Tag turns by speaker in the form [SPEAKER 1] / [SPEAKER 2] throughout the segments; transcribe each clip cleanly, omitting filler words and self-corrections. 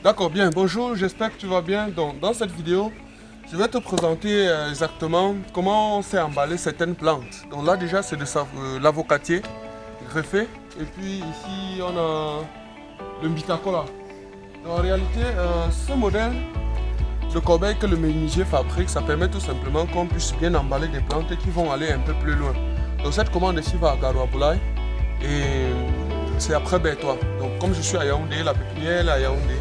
[SPEAKER 1] D'accord, bien, bonjour, j'espère que tu vas bien. Donc, dans cette vidéo, je vais te présenter exactement comment c'est emballé certaines plantes. Donc là déjà c'est de l'avocatier greffé. Et puis ici on a le Mbitacola. En réalité, ce modèle de corbeille que le menuisier fabrique, ça permet tout simplement qu'on puisse bien emballer des plantes qui vont aller un peu plus loin. Donc cette commande ici va à Garoua-Boulaye et c'est après Bertois. Donc comme je suis à Yaoundé, la pépinière est à Yaoundé.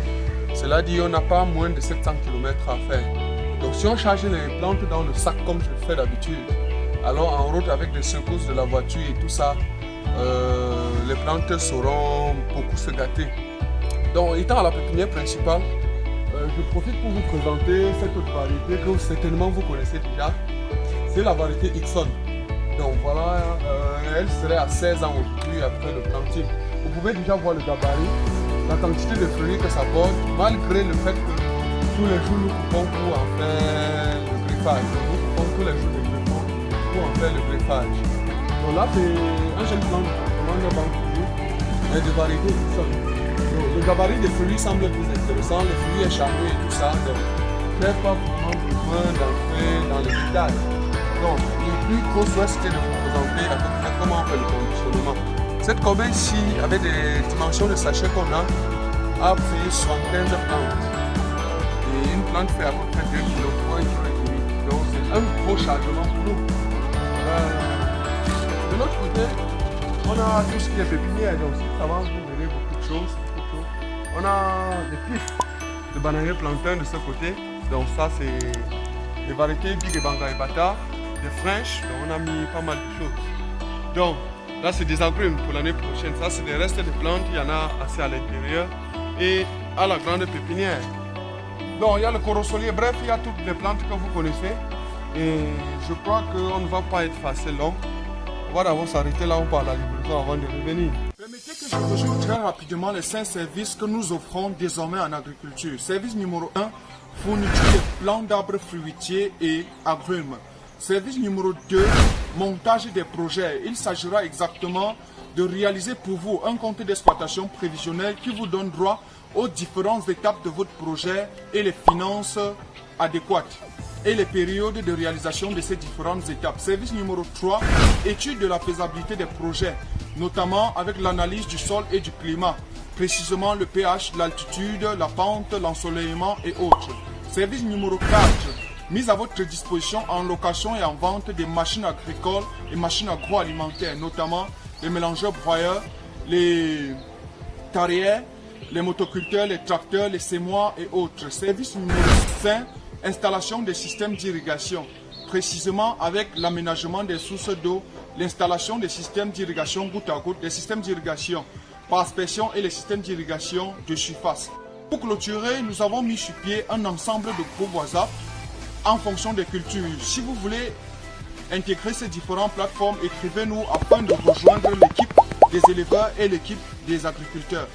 [SPEAKER 1] Cela dit, on n'a pas moins de 700 km à faire. Donc si on charge les plantes dans le sac comme je le fais d'habitude, alors en route avec des secousses de la voiture et tout ça, les plantes sauront beaucoup se gâter. Donc étant à la pépinière principale, je profite pour vous présenter cette autre variété que certainement vous connaissez déjà. C'est la variété Ixon. Donc voilà, elle serait à 16 ans aujourd'hui après le planting. Vous pouvez déjà voir le gabarit, la quantité de fruits que ça porte, malgré le fait que tous les jours nous coupons pour en faire le greffage. Nous coupons tous les jours de greffons pour en faire le greffage. Donc là c'est un jeune plant de banque et de variété Ixon. Le gabarit des fruits semble plus intéressant, le fruit est charmé et tout ça, donc je n'ai pas vraiment besoin d'entrer dans les détails. Donc, le plus gros souhait c'était de vous présenter à peu près comment on fait le conditionnement. Cette corbeille-ci, avec des dimensions de sachet qu'on a pris 75 plantes. Et une plante fait à peu près 2 kg pour 1,5 kg. Donc c'est un gros chargement pour nous. De l'autre côté, on a tout ce qui est pépinière, donc si ça va vous donner beaucoup de choses. On a des pifs de bananiers plantains de ce côté. Donc ça c'est des variétés Big Banga et Bata, des fraîches. Donc on a mis pas mal de choses. Donc là c'est des agrumes pour l'année prochaine. Ça c'est des restes de plantes. Il y en a assez à l'intérieur et à la grande pépinière. Donc il y a le corosolier. Bref, il y a toutes les plantes que vous connaissez. Et je crois qu'on ne va pas être assez long. On va d'abord s'arrêter là où par la livraison avant de revenir.
[SPEAKER 2] Permettez que je rejoigne très rapidement les 5 services que nous offrons désormais en agriculture. Service numéro 1, fourniture de plants d'arbres fruitiers et agrumes. Service numéro 2, montage des projets. Il s'agira exactement de réaliser pour vous un compte d'exploitation prévisionnel qui vous donne droit aux différentes étapes de votre projet et les finances adéquates et les périodes de réalisation de ces différentes étapes. Service numéro 3, étude de la faisabilité des projets, notamment avec l'analyse du sol et du climat, précisément le pH, l'altitude, la pente, l'ensoleillement et autres. Service numéro 4, mise à votre disposition en location et en vente des machines agricoles et machines agroalimentaires, notamment les mélangeurs broyeurs, les tarières, les motoculteurs, les tracteurs, les semoirs et autres. Service numéro 5, installation des systèmes d'irrigation, précisément avec l'aménagement des sources d'eau, l'installation des systèmes d'irrigation goutte à goutte, des systèmes d'irrigation par aspersion et les systèmes d'irrigation de surface. Pour clôturer, nous avons mis sur pied un ensemble de groupes WhatsApp en fonction des cultures. Si vous voulez intégrer ces différentes plateformes, écrivez-nous afin de rejoindre l'équipe des éleveurs et l'équipe des agriculteurs.